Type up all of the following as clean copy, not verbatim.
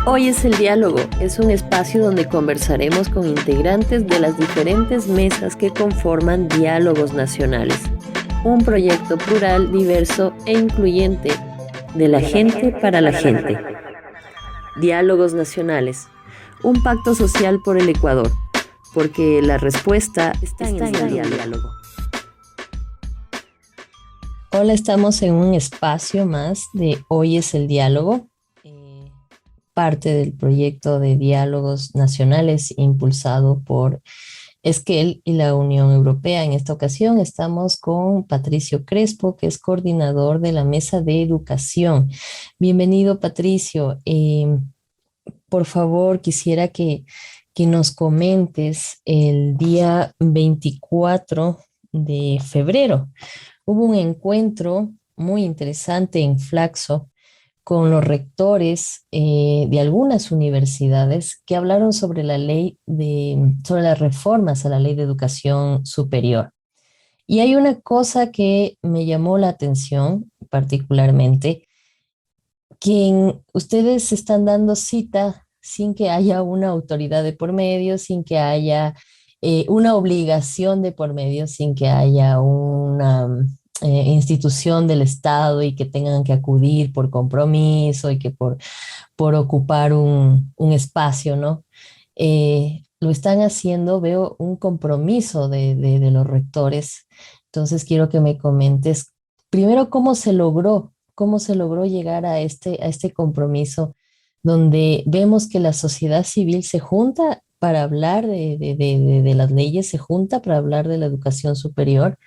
Hoy es el diálogo, es un espacio donde conversaremos con integrantes de las diferentes mesas que conforman Diálogos Nacionales, un proyecto plural, diverso e incluyente de la gente para la gente. Diálogos Nacionales, un pacto social por el Ecuador, porque la respuesta está en el diálogo. Hola, estamos en un espacio más de Hoy es el diálogo, parte del proyecto de Diálogos Nacionales impulsado por Esquel y la Unión Europea. En esta ocasión estamos con Patricio Crespo, que es coordinador de la Mesa de Educación. Bienvenido, Patricio. Por favor, quisiera que nos comentes el día 24 de febrero. Hubo un encuentro muy interesante en Flaxo con los rectores de algunas universidades que hablaron sobre sobre las reformas a la ley de educación superior. Y hay una cosa que me llamó la atención particularmente, que ustedes están dando cita sin que haya una autoridad de por medio, sin que haya una obligación de por medio, sin que haya una institución del Estado y que tengan que acudir por compromiso y que por ocupar un espacio, ¿no? Lo están haciendo, veo un compromiso de los rectores. Entonces quiero que me comentes primero cómo se logró llegar a este compromiso donde vemos que la sociedad civil se junta para hablar de las leyes, se junta para hablar de la educación superior.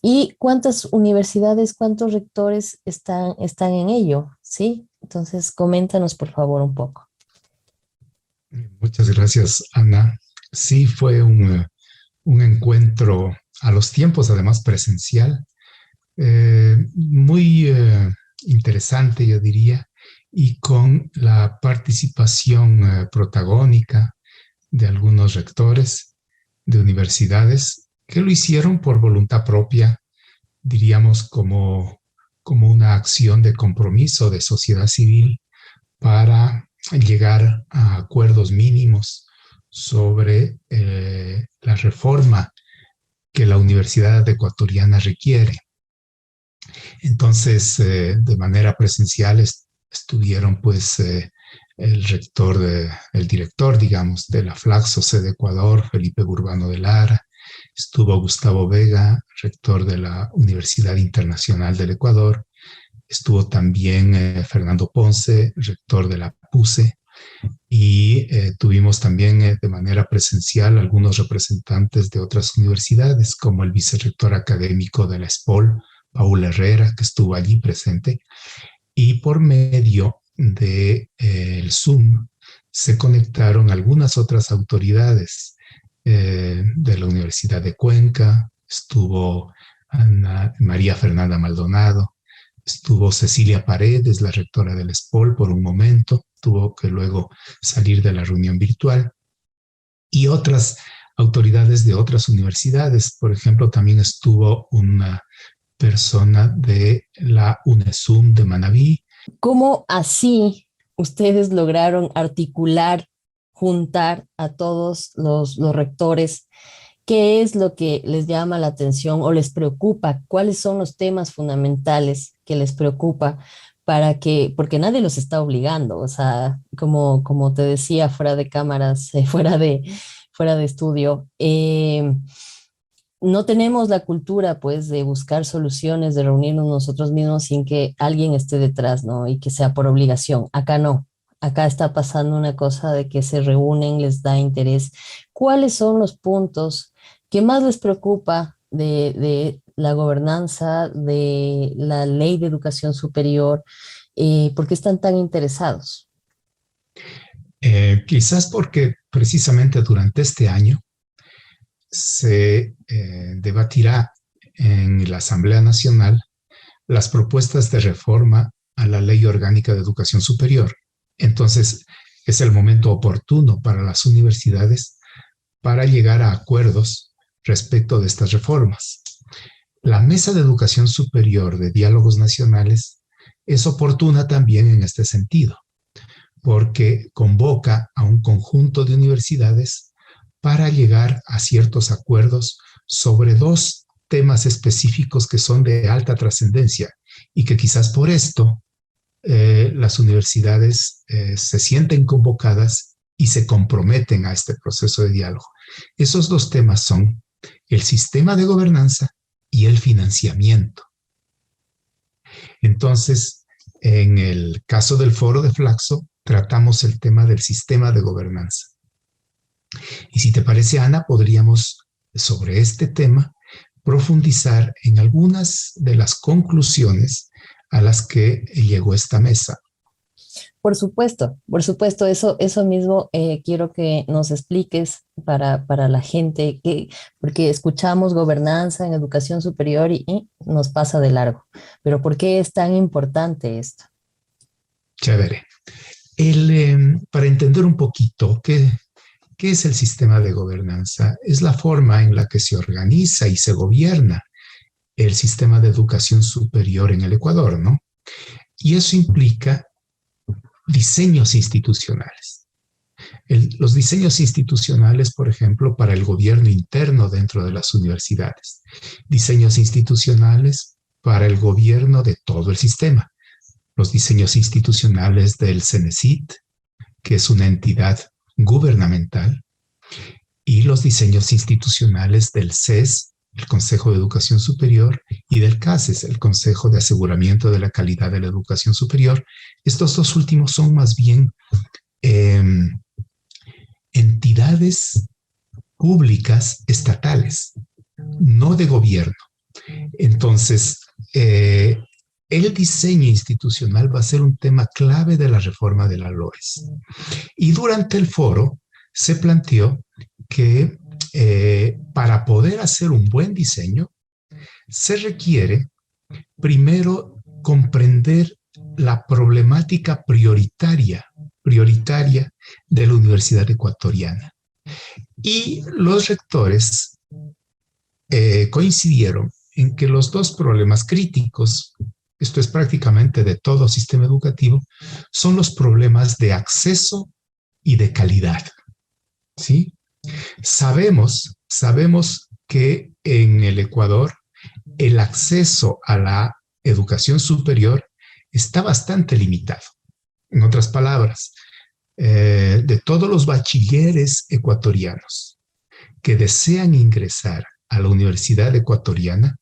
¿Y cuántas universidades, cuántos rectores están en ello? ¿Sí? Entonces, coméntanos, por favor, un poco. Muchas gracias, Ana. Sí, fue un encuentro a los tiempos, además presencial, muy interesante, yo diría, y con la participación protagónica de algunos rectores de universidades que lo hicieron por voluntad propia, diríamos como una acción de compromiso de sociedad civil para llegar a acuerdos mínimos sobre la reforma que la Universidad Ecuatoriana requiere. Entonces, de manera presencial estuvieron pues el director, digamos, de la Flaxo sede Ecuador, Felipe Burbano de Lara. Estuvo Gustavo Vega, rector de la Universidad Internacional del Ecuador. Estuvo también Fernando Ponce, rector de la PUCE. Y tuvimos también de manera presencial algunos representantes de otras universidades, como el vicerrector académico de la ESPOL, Paul Herrera, que estuvo allí presente. Y por medio del Zoom se conectaron algunas otras autoridades de la Universidad de Cuenca. Estuvo María Fernanda Maldonado, estuvo Cecilia Paredes, la rectora del ESPOL, por un momento, tuvo que luego salir de la reunión virtual, y otras autoridades de otras universidades. Por ejemplo, también estuvo una persona de la UNESUM de Manabí. ¿Cómo así ustedes lograron articular, juntar a todos los rectores? ¿Qué es lo que les llama la atención o les preocupa? ¿Cuáles son los temas fundamentales que les preocupa porque nadie los está obligando? O sea, como te decía, fuera de cámaras, fuera de estudio, no tenemos la cultura, pues, de buscar soluciones, de reunirnos nosotros mismos sin que alguien esté detrás, ¿no? Y que sea por obligación. Acá no. Acá está pasando una cosa de que se reúnen, les da interés. ¿Cuáles son los puntos que más les preocupa de la gobernanza, de la ley de educación superior? ¿Por qué están tan interesados? Quizás porque precisamente durante este año se debatirá en la Asamblea Nacional las propuestas de reforma a la Ley Orgánica de Educación Superior. Entonces, es el momento oportuno para las universidades para llegar a acuerdos respecto de estas reformas. La Mesa de Educación Superior de Diálogos Nacionales es oportuna también en este sentido, porque convoca a un conjunto de universidades para llegar a ciertos acuerdos sobre dos temas específicos que son de alta trascendencia y que quizás por esto las universidades se sienten convocadas y se comprometen a este proceso de diálogo. Esos dos temas son el sistema de gobernanza y el financiamiento. Entonces, en el caso del foro de Flaxo, tratamos el tema del sistema de gobernanza. Y si te parece, Ana, podríamos sobre este tema profundizar en algunas de las conclusiones a las que llegó esta mesa. Por supuesto, eso mismo quiero que nos expliques para la gente, porque escuchamos gobernanza en educación superior y nos pasa de largo. Pero ¿por qué es tan importante esto? Chévere. Para entender un poquito qué es el sistema de gobernanza, es la forma en la que se organiza y se gobierna el sistema de educación superior en el Ecuador, ¿no? Y eso implica diseños institucionales. Los diseños institucionales, por ejemplo, para el gobierno interno dentro de las universidades. Diseños institucionales para el gobierno de todo el sistema. Los diseños institucionales del CENESID, que es una entidad gubernamental, y los diseños institucionales del CES, el Consejo de Educación Superior, y del CASES, el Consejo de Aseguramiento de la Calidad de la Educación Superior. Estos dos últimos son más bien entidades públicas estatales, no de gobierno. Entonces, el diseño institucional va a ser un tema clave de la reforma de la LOES. Y durante el foro se planteó que para poder hacer un buen diseño, se requiere primero comprender la problemática prioritaria de la Universidad Ecuatoriana. Y los rectores coincidieron en que los dos problemas críticos, esto es prácticamente de todo sistema educativo, son los problemas de acceso y de calidad. ¿Sí? Sabemos que en el Ecuador el acceso a la educación superior está bastante limitado. En otras palabras, de todos los bachilleres ecuatorianos que desean ingresar a la Universidad Ecuatoriana,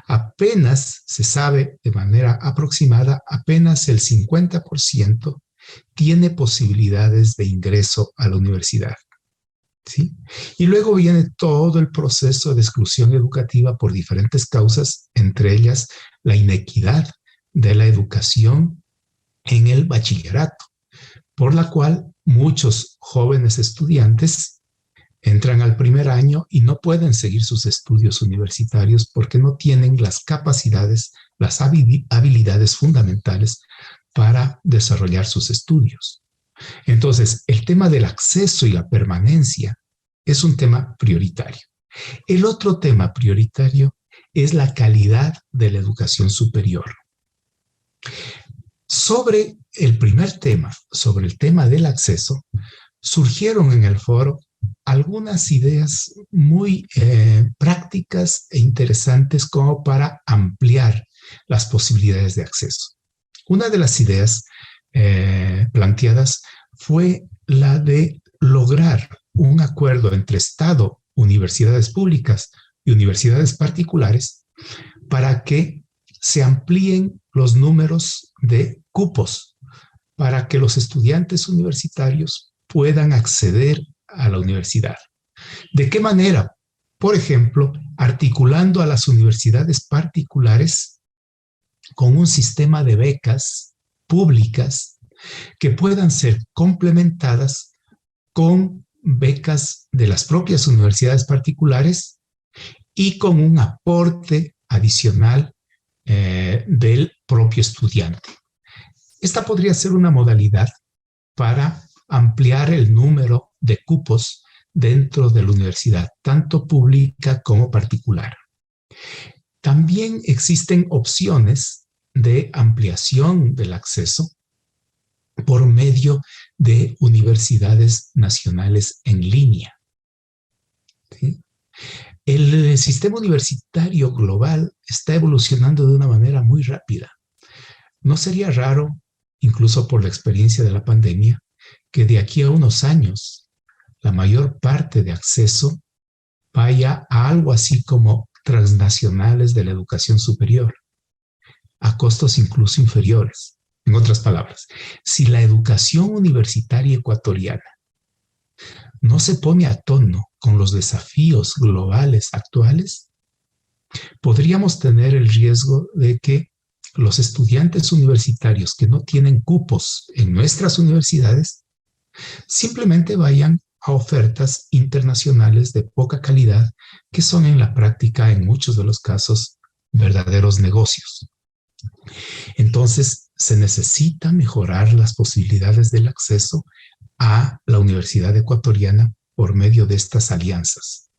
apenas se sabe de manera aproximada, apenas el 50% tiene posibilidades de ingreso a la universidad. ¿Sí? Y luego viene todo el proceso de exclusión educativa por diferentes causas, entre ellas la inequidad de la educación en el bachillerato, por la cual muchos jóvenes estudiantes entran al primer año y no pueden seguir sus estudios universitarios porque no tienen las capacidades, las habilidades fundamentales para desarrollar sus estudios. Entonces, el tema del acceso y la permanencia es un tema prioritario. El otro tema prioritario es la calidad de la educación superior. Sobre el primer tema, sobre el tema del acceso, surgieron en el foro algunas ideas muy prácticas e interesantes como para ampliar las posibilidades de acceso. Una de las ideas planteadas fue la de lograr un acuerdo entre Estado, universidades públicas y universidades particulares para que se amplíen los números de cupos para que los estudiantes universitarios puedan acceder a la universidad. ¿De qué manera? Por ejemplo, articulando a las universidades particulares con un sistema de becas públicas que puedan ser complementadas con becas de las propias universidades particulares y con un aporte adicional del propio estudiante. Esta podría ser una modalidad para ampliar el número de cupos dentro de la universidad, tanto pública como particular. También existen opciones de ampliación del acceso por medio de universidades nacionales en línea. ¿Sí? El sistema universitario global está evolucionando de una manera muy rápida. No sería raro, incluso por la experiencia de la pandemia, que de aquí a unos años la mayor parte de acceso vaya a algo así como transnacionales de la educación superior, a costos incluso inferiores. En otras palabras, si la educación universitaria ecuatoriana no se pone a tono con los desafíos globales actuales, podríamos tener el riesgo de que los estudiantes universitarios que no tienen cupos en nuestras universidades simplemente vayan a ofertas internacionales de poca calidad que son en la práctica, en muchos de los casos, verdaderos negocios. Entonces, se necesita mejorar las posibilidades del acceso a la Universidad Ecuatoriana por medio de estas alianzas.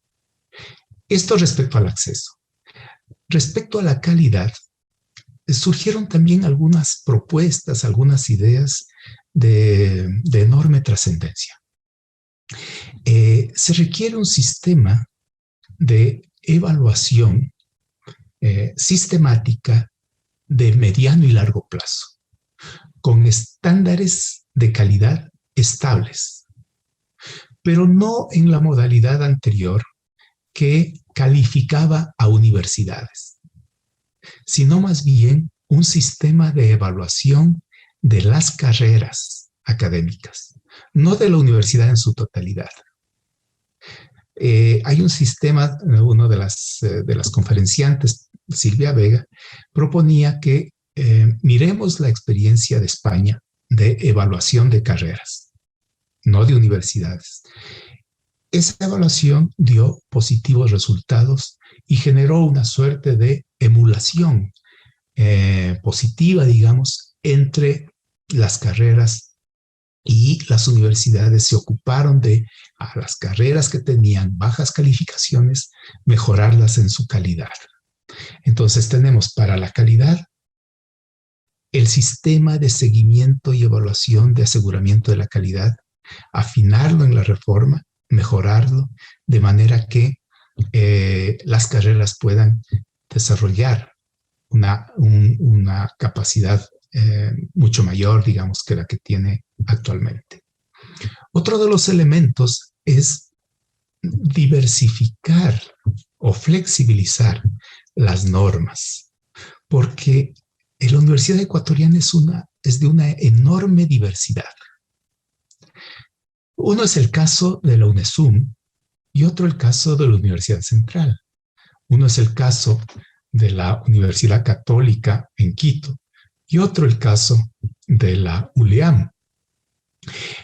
Esto respecto al acceso. Respecto a la calidad, surgieron también algunas propuestas, algunas ideas de enorme trascendencia. Se requiere un sistema de evaluación sistemática de mediano y largo plazo, con estándares de calidad estables, pero no en la modalidad anterior que calificaba a universidades, sino más bien un sistema de evaluación de las carreras académicas, no de la universidad en su totalidad. Hay un sistema, uno de las conferenciantes, Silvia Vega, proponía que miremos la experiencia de España de evaluación de carreras, no de universidades. Esa evaluación dio positivos resultados y generó una suerte de emulación positiva, digamos, entre las carreras y las universidades se ocuparon de a las carreras que tenían bajas calificaciones, mejorarlas en su calidad. Entonces tenemos para la calidad el sistema de seguimiento y evaluación de aseguramiento de la calidad, afinarlo en la reforma, mejorarlo, de manera que las carreras puedan desarrollar una capacidad mucho mayor, digamos, que la que tiene actualmente. Otro de los elementos es diversificar o flexibilizar las normas, porque la Universidad Ecuatoriana es de una enorme diversidad. Uno es el caso de la UNESUM y otro el caso de la Universidad Central. Uno es el caso de la Universidad Católica en Quito y otro el caso de la ULEAM.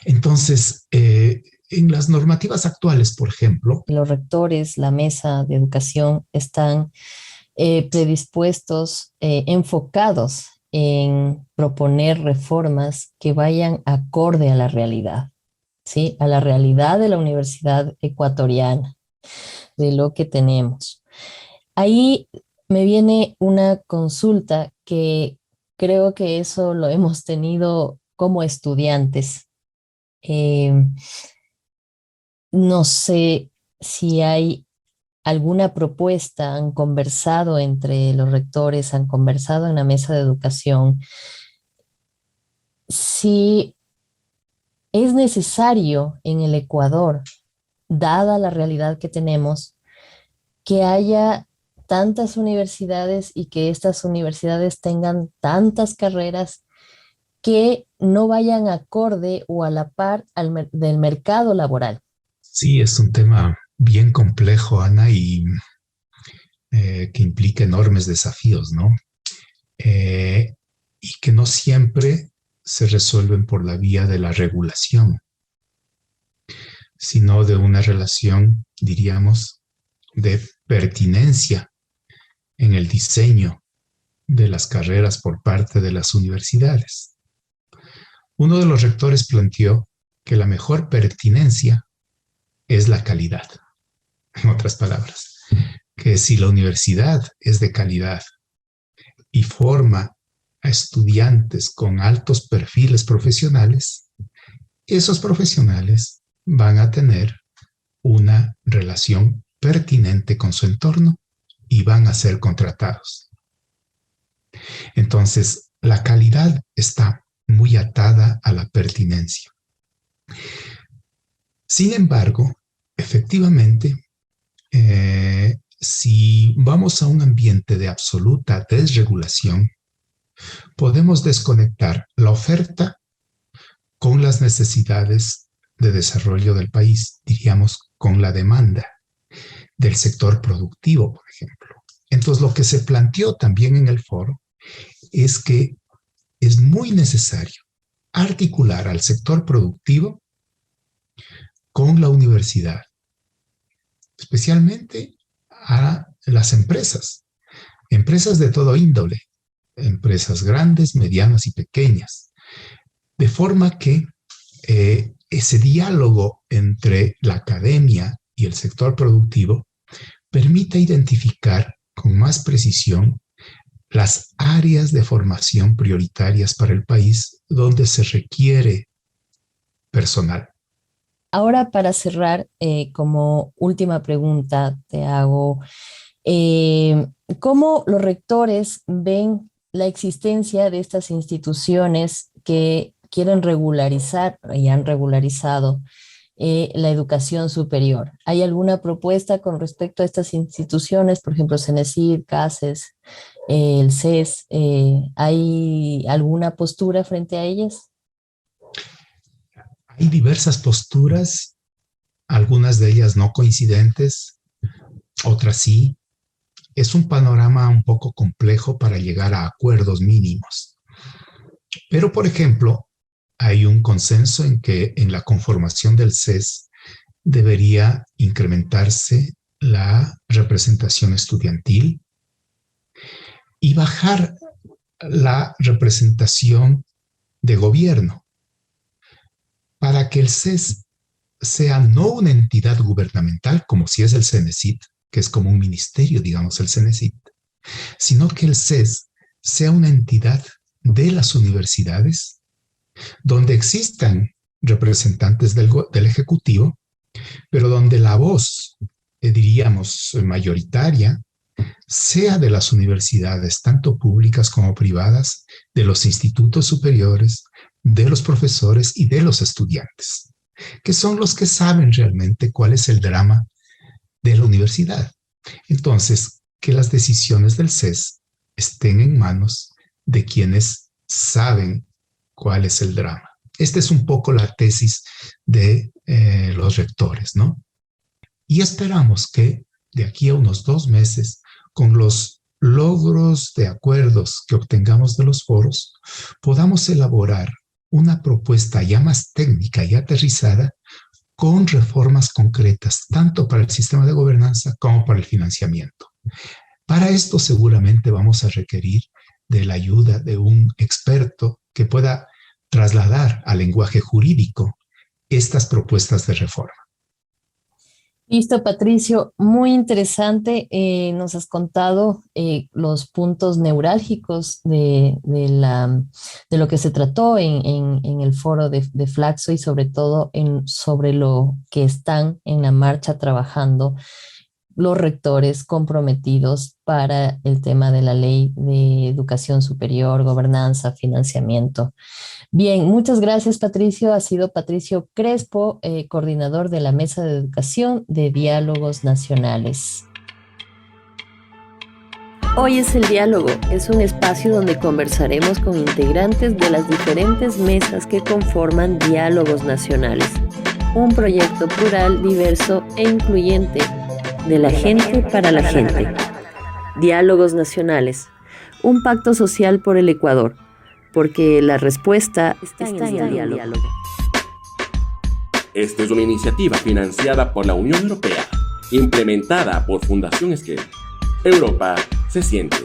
Entonces, en las normativas actuales, por ejemplo, los rectores, la mesa de educación están predispuestos, enfocados en proponer reformas que vayan acorde a la realidad, ¿sí? A la realidad de la Universidad Ecuatoriana, de lo que tenemos. Ahí me viene una consulta que creo que eso lo hemos tenido como estudiantes. No sé si hay alguna propuesta, han conversado entre los rectores, han conversado en la mesa de educación, si es necesario en el Ecuador, dada la realidad que tenemos, que haya tantas universidades y que estas universidades tengan tantas carreras que no vayan acorde o a la par del mercado laboral. Sí, es un tema bien complejo, Ana, y que implica enormes desafíos, ¿no? Y que no siempre se resuelven por la vía de la regulación, sino de una relación, diríamos, de pertinencia en el diseño de las carreras por parte de las universidades. Uno de los rectores planteó que la mejor pertinencia es la calidad. En otras palabras, que si la universidad es de calidad y forma a estudiantes con altos perfiles profesionales, esos profesionales van a tener una relación pertinente con su entorno y van a ser contratados. Entonces, la calidad está muy atada a la pertinencia. Sin embargo, efectivamente, si vamos a un ambiente de absoluta desregulación, podemos desconectar la oferta con las necesidades de desarrollo del país, diríamos, con la demanda del sector productivo, por ejemplo. Entonces, lo que se planteó también en el foro es que es muy necesario articular al sector productivo con la universidad, especialmente a las empresas de todo índole, empresas grandes, medianas y pequeñas, de forma que ese diálogo entre la academia y el sector productivo permita identificar con más precisión las áreas de formación prioritarias para el país donde se requiere personal. Ahora, para cerrar, como última pregunta, te hago, ¿cómo los rectores ven la existencia de estas instituciones que quieren regularizar y han regularizado la educación superior? ¿Hay alguna propuesta con respecto a estas instituciones, por ejemplo, CENESID, CASES, el CES? ¿Hay alguna postura frente a ellas? Hay diversas posturas, algunas de ellas no coincidentes, otras sí. Es un panorama un poco complejo para llegar a acuerdos mínimos. Pero, por ejemplo, hay un consenso en que en la conformación del CES debería incrementarse la representación estudiantil y bajar la representación de gobierno, para que el CES sea no una entidad gubernamental, como si es el CENESID, que es como un ministerio, digamos, el CENESID, sino que el CES sea una entidad de las universidades, donde existan representantes del Ejecutivo, pero donde la voz, diríamos, mayoritaria, sea de las universidades, tanto públicas como privadas, de los institutos superiores, de los profesores y de los estudiantes, que son los que saben realmente cuál es el drama de la universidad. Entonces, que las decisiones del CES estén en manos de quienes saben cuál es el drama. Esta es un poco la tesis de los rectores, ¿no? Y esperamos que de aquí a unos 2 meses, con los logros de acuerdos que obtengamos de los foros, podamos elaborar una propuesta ya más técnica y aterrizada con reformas concretas, tanto para el sistema de gobernanza como para el financiamiento. Para esto seguramente vamos a requerir de la ayuda de un experto que pueda trasladar al lenguaje jurídico estas propuestas de reforma. Listo, Patricio, muy interesante. Nos has contado los puntos neurálgicos de lo que se trató en el foro de Flaxo y sobre todo sobre lo que están en la marcha trabajando los rectores comprometidos para el tema de la ley de educación superior, gobernanza, financiamiento. Bien, muchas gracias, Patricio. Ha sido Patricio Crespo, coordinador de la Mesa de Educación de Diálogos Nacionales. Hoy es el diálogo, es un espacio donde conversaremos con integrantes de las diferentes mesas que conforman Diálogos Nacionales, un proyecto plural, diverso e incluyente de la gente para la gente. Diálogos Nacionales, un pacto social por el Ecuador, porque la respuesta está en el diálogo. Esta es una iniciativa financiada por la Unión Europea, implementada por Fundación Esquel. Europa se siente.